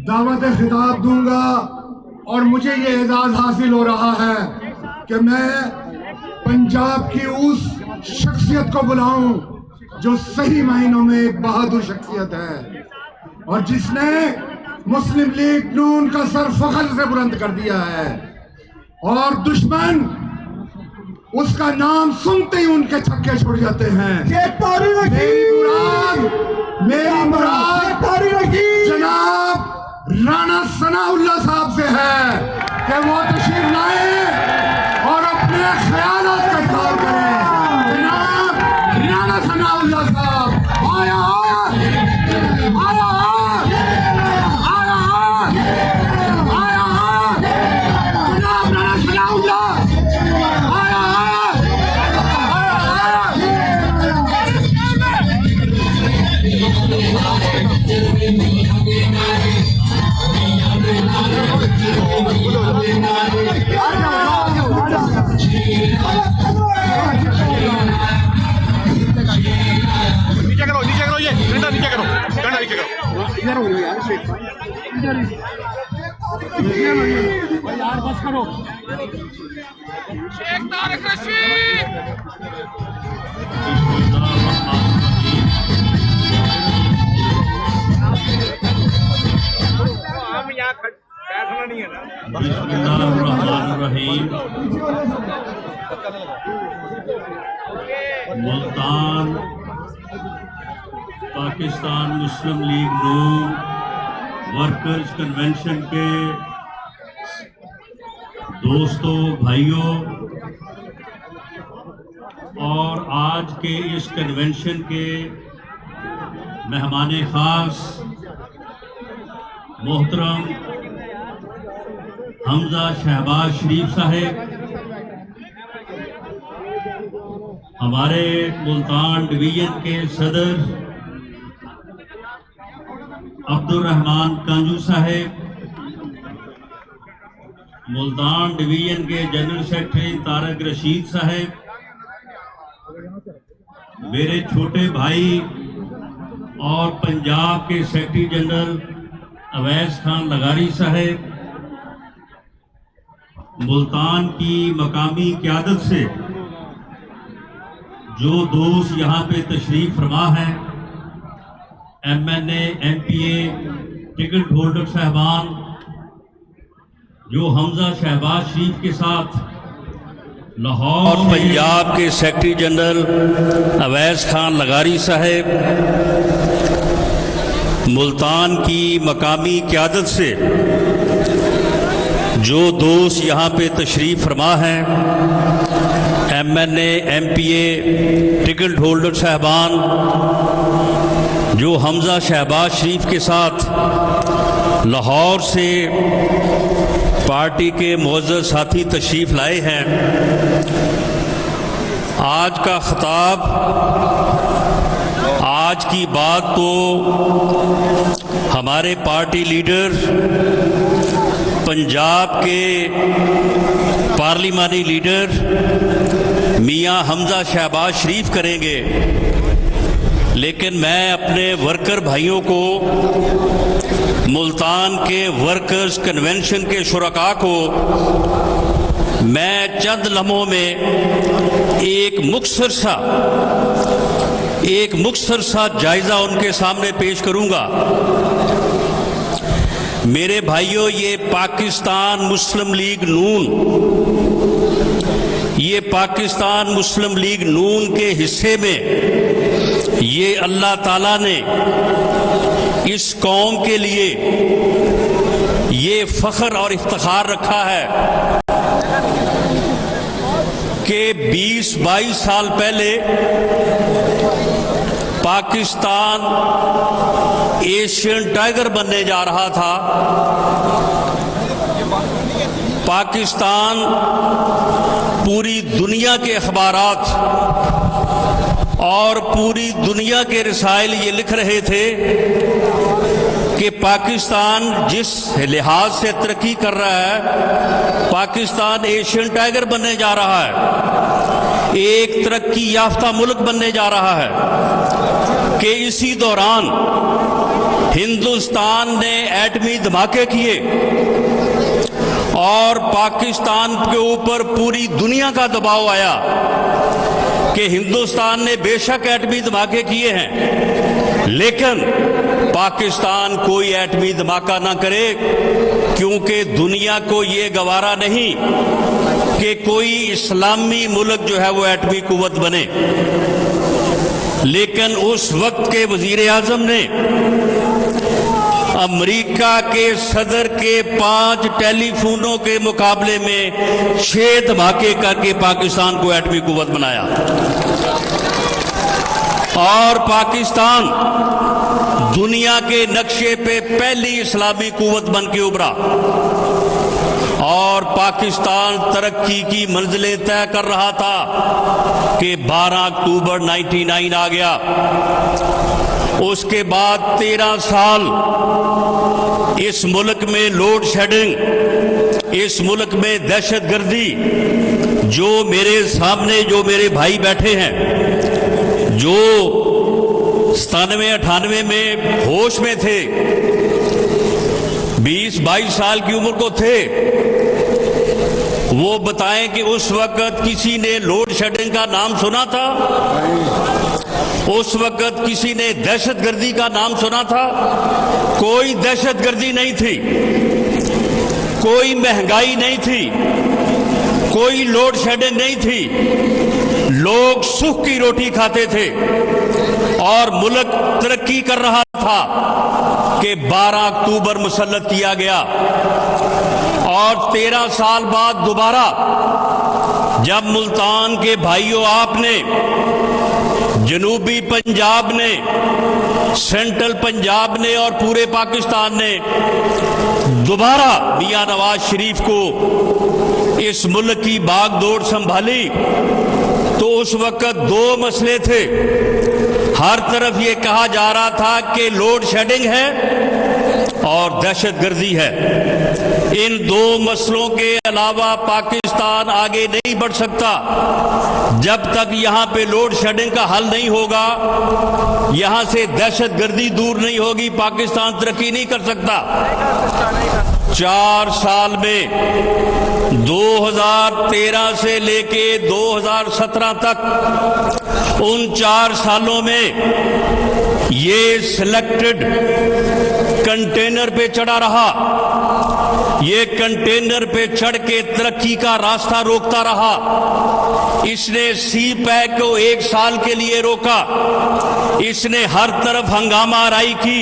دعوت خطاب دوں گا اور مجھے یہ اعزاز حاصل ہو رہا ہے کہ میں پنجاب کی اس شخصیت کو بلاؤں جو صحیح معنوں میں ایک بہادر شخصیت ہے اور جس نے مسلم لیگ نون کا سر فخر سے بلند کر دیا ہے، اور دشمن اس کا نام سنتے ہی ان کے چھکے چھوڑ جاتے ہیں۔ میری مراد جناب رانا ثناء اللہ صاحب سے ہے کہ وہ تشریف لائیں اور اپنے خیالات کا اظہار کریں۔ جناب رانا ثناء اللہ صاحب آیا بسم اللہ الرحمن الرحیم۔ ملتان پاکستان مسلم لیگ نون ورکرز کنونشن کے دوستوں، بھائیوں، اور آج کے اس کنونشن کے مہمان خاص محترم حمزہ شہباز شریف صاحب، ہمارے ملتان ڈویژن کے صدر عبد الرحمان کانجو صاحب، ملتان ڈویژن کے جنرل سیکرٹری طارق رشید صاحب، میرے چھوٹے بھائی اور پنجاب کے سیکرٹری جنرل اویس خان لغاری صاحب، ملتان کی مقامی قیادت سے جو دوست یہاں پہ تشریف فرما ہیں، ایم این اے، ایم پی اے، ٹکٹ ہولڈر صاحبان، جو حمزہ شہباز شریف کے ساتھ لاہور اور پنجاب کے سیکرٹری جنرل اویس خان لغاری صاحب، ملتان کی مقامی قیادت سے جو دوست یہاں پہ تشریف فرما ہیں، ایم این اے، ایم پی اے، ٹکٹ ہولڈر صاحبان، جو حمزہ شہباز شریف کے ساتھ لاہور سے پارٹی کے معزز ساتھی تشریف لائے ہیں، آج کا خطاب، آج کی بات تو ہمارے پارٹی لیڈر، پنجاب کے پارلیمانی لیڈر میاں حمزہ شہباز شریف کریں گے، لیکن میں اپنے ورکر بھائیوں کو، ملتان کے ورکرز کنونشن کے شرکاء کو میں چند لمحوں میں ایک مختصر سا جائزہ ان کے سامنے پیش کروں گا۔ میرے بھائیوں، یہ پاکستان مسلم لیگ نون، یہ پاکستان مسلم لیگ نون کے حصے میں یہ اللہ تعالیٰ نے اس قوم کے لیے یہ فخر اور افتخار رکھا ہے کہ 20-22 سال پہلے پاکستان ایشین ٹائیگر بننے جا رہا تھا۔ پاکستان پوری دنیا کے اخبارات اور پوری دنیا کے رسائل یہ لکھ رہے تھے کہ پاکستان جس لحاظ سے ترقی کر رہا ہے، پاکستان ایشین ٹائیگر بننے جا رہا ہے، ایک ترقی یافتہ ملک بننے جا رہا ہے، کہ اسی دوران हिंदुस्तान ने एटमी धमाके किए और पाकिस्तान के ऊपर पूरी दुनिया का दबाव आया कि हिंदुस्तान ने बेशक एटमी धमाके किए हैं, लेकिन पाकिस्तान कोई एटमी धमाका ना करे, क्योंकि दुनिया को ये गवारा नहीं कि कोई इस्लामी मुल्क जो है वो एटमी कुव्वत बने। लेकिन उस वक्त के वजीर आजम ने अमेरिका के सदर के 5 टेलीफोनों के मुकाबले में 6 धमाके करके पाकिस्तान को एटमी कुव्वत बनाया और पाकिस्तान दुनिया के नक्शे पे पहली इस्लामी कुव्वत बन के उभरा और पाकिस्तान तरक्की की मंजिलें तय कर रहा था कि 12 अक्टूबर 99 आ गया। उसके बाद 13 साल इस मुल्क में लोड शेडिंग, इस मुल्क में दहशतगर्दी, जो मेरे सामने जो मेरे भाई बैठे हैं, जो 97-98 में होश में थे, 20-22 साल की उम्र को थे, वो बताएं कि उस वक्त किसी ने लोड शेडिंग का नाम सुना था? उस वक्त किसी ने दहशतगर्दी का नाम सुना था? कोई दहशतगर्दी नहीं थी, कोई महंगाई नहीं थी, कोई लोड शेडिंग नहीं थी। लोग सुख की रोटी खाते थे और मुल्क तरक्की कर रहा था कि 12 अक्टूबर मुसल्लत किया गया और 13 साल बाद दोबारा जब मुल्तान के भाइयों आपने, जनूबी पंजाब ने, सेंट्रल पंजाब ने और पूरे पाकिस्तान ने दोबारा मियां नवाज शरीफ को इस मुल्क की बागडोर संभाली, तो उस वक्त 2 मसले थे। हर तरफ ये कहा जा रहा था कि लोड शेडिंग है और दहशतगर्दी है। इन 2 मसलों के अलावा पाकिस्तान आगे नहीं बढ़ सकता जब तक यहाँ पे लोड शेडिंग का हल नहीं होगा, यहाँ से दहशतगर्दी दूर नहीं होगी, पाकिस्तान तरक्की नहीं कर सकता। 4 साल में 2013 से लेके 2017 तक, उन 4 सालों में ये सिलेक्टेड कंटेनर पे चढ़ा रहा, ये कंटेनर पे चढ़ के तरक्की का रास्ता रोकता रहा। इसने सी पैक को 1 साल के लिए रोका, इसने हर तरफ हंगामा आराई की,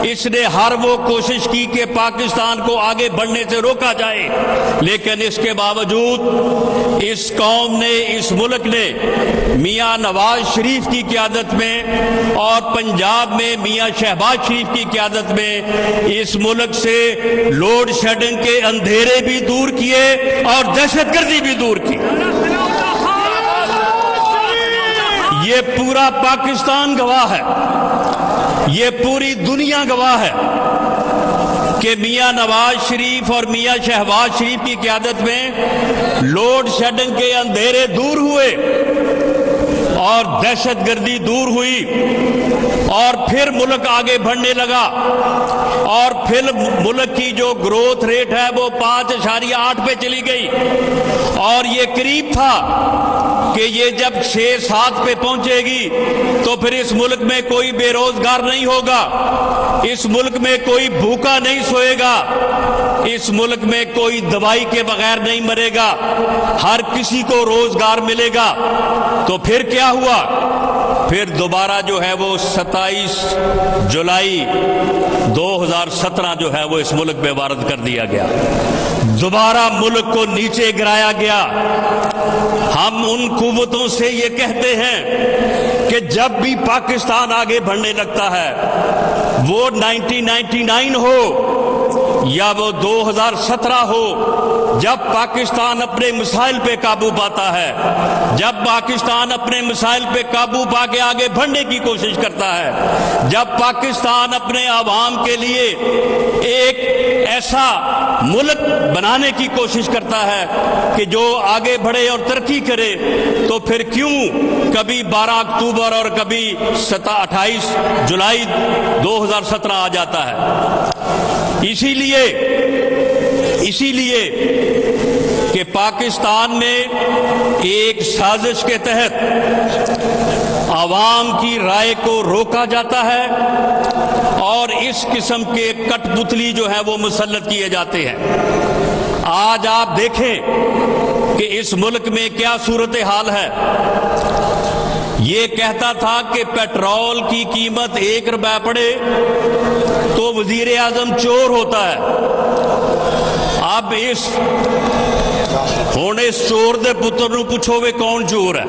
इसने हर वो कोशिश की कि पाकिस्तान को आगे बढ़ने से रोका जाए। लेकिन इसके बावजूद इस कौम ने, इस मुल्क ने मियां नवाज शरीफ की क़यादत में और पंजाब में मियां शहबाज शरीफ की क़यादत में इस मुल्क से लोड शेडिंग के अंधेरे भी दूर किए और दहशतगर्दी भी दूर की। ये पूरा पाकिस्तान गवाह है, ये पूरी दुनिया गवाह है कि मियां नवाज शरीफ और मियां शहबाज शरीफ की क़यादत में लोड शेडिंग के अंधेरे दूर हुए और दहशतगर्दी दूर हुई और फिर मुल्क आगे बढ़ने लगा और फिर मुल्क की जो ग्रोथ रेट है वो 5.8 पे चली गई और ये करीब था कि ये जब 6-7 पे पहुंचेगी तो फिर इस मुल्क में कोई बेरोजगार नहीं होगा, इस मुल्क में कोई भूखा नहीं सोएगा, इस मुल्क में कोई दवाई के बगैर नहीं मरेगा, हर किसी को रोजगार मिलेगा। तो फिर क्या हुआ? फिर दोबारा जो है वो 27 जुलाई 2017 जो है वो इस मुल्क में वारद कर दिया गया, दोबारा मुल्क को नीचे गिराया गया। हम उन कुव्वतों से ये कहते हैं कि जब भी पाकिस्तान आगे बढ़ने लगता है, वो 1999 हो या वो 2017 हो, जब पाकिस्तान अपने मिसाइल पे काबू पाता है, जब पाकिस्तान अपने मिसाइल पे काबू पाके आगे बढ़ने की कोशिश करता है, जब पाकिस्तान अपने आवाम के लिए एक ایسا ملک بنانے کی کوشش کرتا ہے کہ جو آگے بڑھے اور ترقی کرے، تو پھر کیوں کبھی 12 اکتوبر اور کبھی 28 جولائی 2017 آ جاتا ہے؟ اسی لیے کہ پاکستان میں ایک سازش کے تحت عوام کی رائے کو روکا جاتا ہے اور اس قسم کے کٹ پتلی جو ہے وہ مسلط کیے جاتے ہیں۔ آج آپ دیکھیں کہ اس ملک میں کیا صورتحال ہے۔ یہ کہتا تھا کہ پیٹرول کی قیمت 1 روپے پڑے تو وزیر اعظم چور ہوتا ہے۔ اب اس چور دے پتر نو پوچھو وے کون چور ہے؟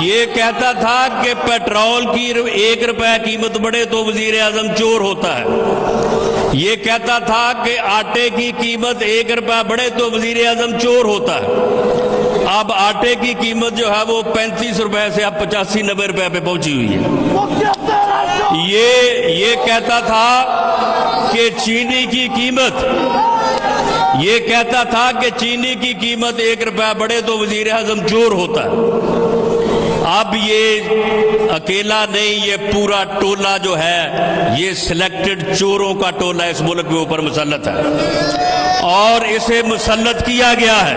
یہ کہتا تھا کہ پیٹرول کی 1 روپے قیمت بڑھے تو وزیر اعظم چور ہوتا ہے۔ یہ کہتا تھا کہ آٹے کی قیمت 1 روپے بڑھے تو وزیر اعظم چور ہوتا ہے۔ اب آٹے کی قیمت جو ہے وہ 35 روپے سے اب 85-90 روپے پہ پہنچی ہوئی ہے۔ یہ کہتا تھا کہ چینی کی قیمت 1 روپے بڑھے تو وزیر اعظم چور ہوتا ہے۔ اب یہ اکیلا نہیں، یہ پورا ٹولہ جو ہے یہ سلیکٹڈ چوروں کا ٹولہ اس ملک کے اوپر مسلط ہے اور اسے مسلط کیا گیا ہے۔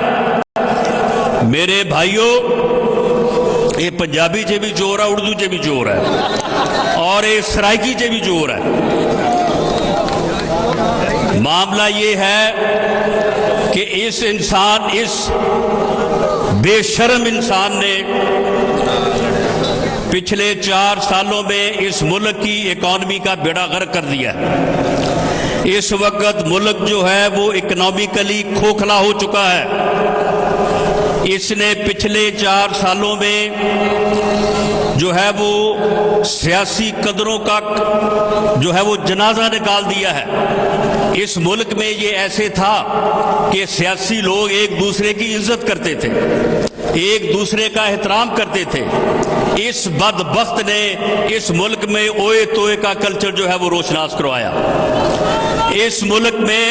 میرے بھائیوں، یہ پنجابی چے بھی چور ہے، اردو چے بھی چور ہے اور یہ سرائکی چے بھی چور ہے۔ معاملہ یہ ہے کہ اس بے شرم انسان نے پچھلے 4 سالوں میں اس ملک کی اکانومی کا بیڑا غرق کر دیا ہے۔ اس وقت ملک جو ہے وہ اکنامکلی کھوکھلا ہو چکا ہے۔ اس نے پچھلے 4 سالوں میں جو ہے وہ سیاسی قدروں کا جو ہے وہ جنازہ نکال دیا ہے۔ اس ملک میں یہ ایسے تھا کہ سیاسی لوگ ایک دوسرے کی عزت کرتے تھے، ایک دوسرے کا احترام کرتے تھے۔ اس بدبخت نے اس ملک میں اوئے توئے کا کلچر جو ہے وہ روشناس کروایا۔ اس ملک میں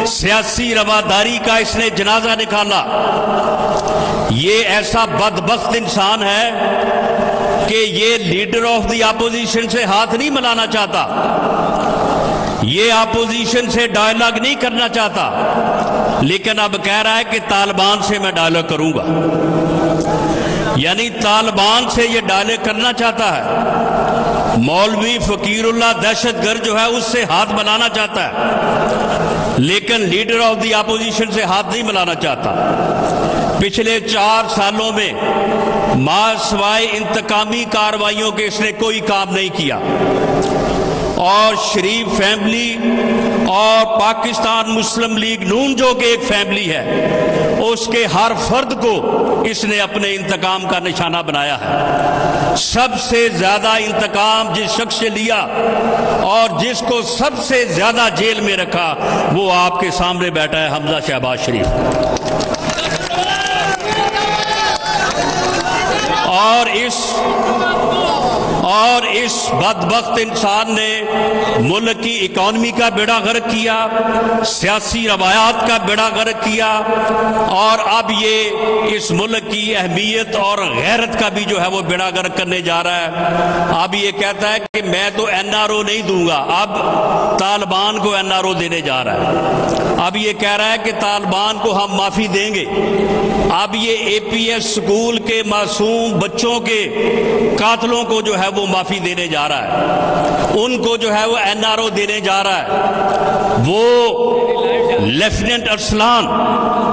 سیاسی رواداری کا اس نے جنازہ نکالا۔ یہ ایسا بدبخت انسان ہے کہ یہ لیڈر آف دی اپوزیشن سے ہاتھ نہیں ملانا چاہتا، یہ اپوزیشن سے ڈائلاگ نہیں کرنا چاہتا، لیکن اب کہہ رہا ہے کہ طالبان سے میں ڈائلاگ کروں گا۔ یعنی طالبان سے یہ ڈائلاگ کرنا چاہتا ہے۔ مولوی فقیر اللہ دہشت گرد جو ہے اس سے ہاتھ ملانا چاہتا ہے، لیکن لیڈر آف دی اپوزیشن سے ہاتھ نہیں ملانا چاہتا۔ پچھلے 4 سالوں میں سوائے انتقامی کارروائیوں کے اس نے کوئی کام نہیں کیا، اور شریف فیملی اور پاکستان مسلم لیگ نون جو کہ ایک فیملی ہے، اس کے ہر فرد کو اس نے اپنے انتقام کا نشانہ بنایا ہے۔ سب سے زیادہ انتقام جس شخص سے لیا اور جس کو سب سے زیادہ جیل میں رکھا وہ آپ کے سامنے بیٹھا ہے، حمزہ شہباز شریف۔ اور اس بدبخت انسان نے ملک کی اکانومی کا بیڑا غرق کیا، سیاسی روایات کا بیڑا غرق کیا، اور اب یہ اس ملک کی اہمیت اور غیرت کا بھی جو ہے وہ بیڑا غرق کرنے جا رہا ہے۔ اب یہ کہتا ہے کہ میں تو NRO نہیں دوں گا، اب طالبان کو NRO دینے جا رہا ہے۔ اب یہ کہہ رہا ہے کہ طالبان کو ہم معافی دیں گے۔ اب یہ APS سکول کے معصوم بچوں کے قاتلوں کو جو ہے وہ معافی دینے جا رہا ہے، ان کو جو ہے وہ NRO دینے جا رہا ہے۔ وہ لیفٹیننٹ ارسلان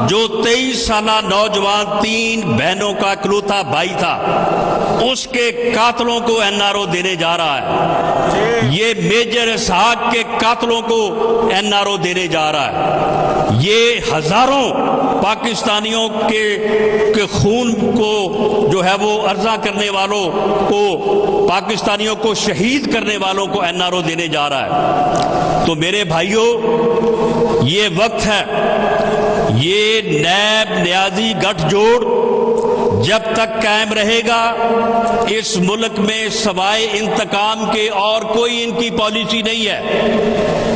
جو 23 سالہ نوجوان 3 بہنوں کا اکلوتا بھائی تھا، اس کے قاتلوں کو NRO دینے جا رہا ہے۔ یہ میجر اسحاق کے قاتلوں کو NRO دینے جا رہا ہے۔ یہ ہزاروں پاکستانیوں کے خون کو جو ہے وہ عرضہ کرنے والوں کو، پاکستانیوں کو شہید کرنے والوں کو NRO دینے جا رہا ہے۔ تو میرے بھائیوں، یہ وقت ہے، یہ نیب نیازی گٹھ جوڑ जब तक कायम रहेगा, इस मुल्क में सवाए इंतकाम के और कोई इनकी पॉलिसी नहीं है।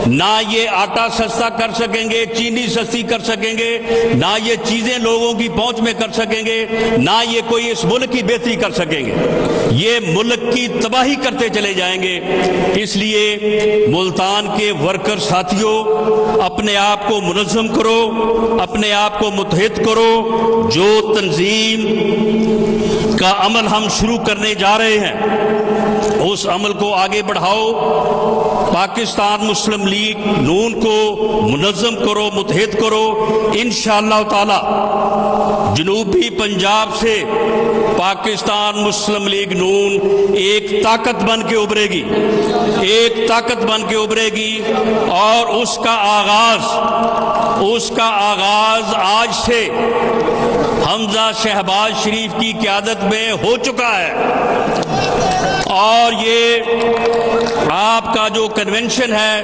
ना ये आटा सस्ता कर सकेंगे, चीनी सस्ती कर सकेंगे, ना ये चीजें लोगों की पहुंच में कर सकेंगे, ना ये कोई इस मुल्क की बेहतरी कर सकेंगे। ये मुल्क की तबाही करते चले जाएंगे। इसलिए मुल्तान के वर्कर साथियों, अपने आप को मुनज़्ज़म करो, अपने आप को मुत्तहिद करो। जो तंजीम का अमल हम शुरू करने जा रहे हैं, उस अमल को आगे बढ़ाओ। पाकिस्तान मुस्लिम लीग नून को मुनज़्ज़म करो, मुत्तहिद करो। इंशाअल्लाह ताला जनूबी पंजाब से पाकिस्तान मुस्लिम लीग नून एक ताकत बन के उभरेगी, एक ताकत बन के उभरेगी। और उसका आगाज आज से हमजा शहबाज शरीफ की क़यादत में हो चुका है। और ये आपका जो कन्वेंशन है,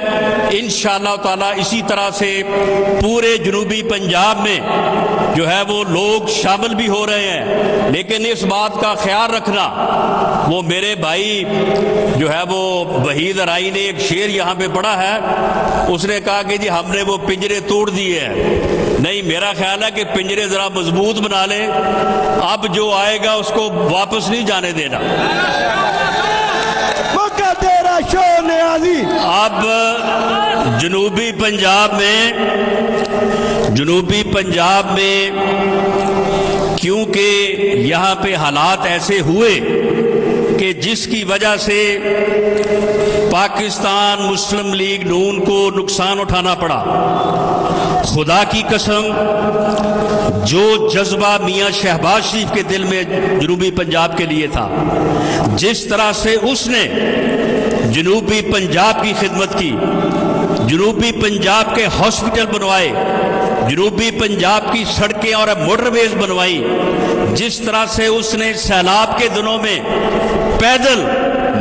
इंशाअल्लाह ताला इसी तरह से पूरे जनूबी पंजाब में जो है वो लोग शामिल भी हो रहे हैं। लेकिन इस बात का ख्याल रखना, वो मेरे भाई जो है वो वहीद अराई ने एक शेर यहाँ पे पढ़ा है, उसने कहा कि जी हमने वो पिंजरे तोड़ दिए हैं। नहीं, मेरा ख्याल है कि पिंजरे जरा मजबूत बना लें। अब जो आएगा उसको वापस नहीं जाने देना। अब जनूबी पंजाब में क्योंकि यहाँ पे हालात ऐसे हुए कि जिसकी वजह से पाकिस्तान मुस्लिम लीग नून को नुकसान उठाना पड़ा। खुदा की कसम, जो जज्बा मियां शहबाज शरीफ के दिल में जनूबी पंजाब के लिए था, जिस तरह से उसने जनूबी पंजाब की खिदमत की, जनूबी पंजाब के हॉस्पिटल बनवाए, जनूबी पंजाब की सड़कें और मोटरवेज बनवाई, जिस तरह से उसने सैलाब के दिनों में पैदल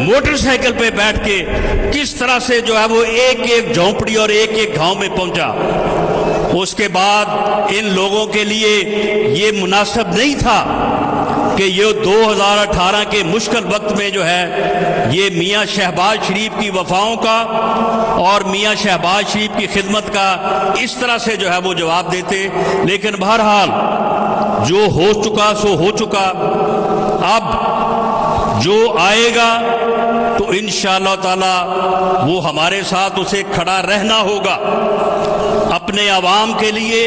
मोटरसाइकिल पे बैठ के किस तरह से जो है वो एक एक झोंपड़ी और एक एक गांव में पहुंचा, उसके बाद इन लोगों के लिए ये मुनासिब नहीं था कि ये 2018 के मुश्किल वक्त में जो है ये मियां शहबाज शरीफ की वफाओं का और मियां शहबाज शरीफ की खिदमत का इस तरह से जो है वो जवाब देते। लेकिन बहरहाल जो हो चुका सो हो चुका। अब जो आएगा तो इंशाअल्लाह ताला वो हमारे साथ उसे खड़ा रहना होगा, अपने आवाम के लिए,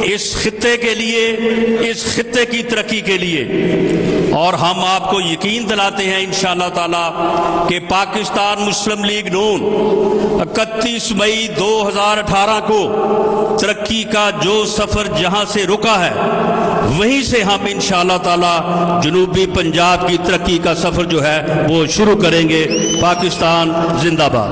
इस खित्ते के लिए, इस खित्ते की तरक्की के लिए। और हम आपको यकीन दिलाते हैं इंशाअल्लाह ताला कि पाकिस्तान मुस्लिम लीग नून 31 मई 2018 को तरक्की का जो सफर जहां से रुका है, वहीं से हम इंशाअल्लाह ताला जनूबी पंजाब की तरक्की का सफर जो है वो शुरू करेंगे। पाकिस्तान जिंदाबाद।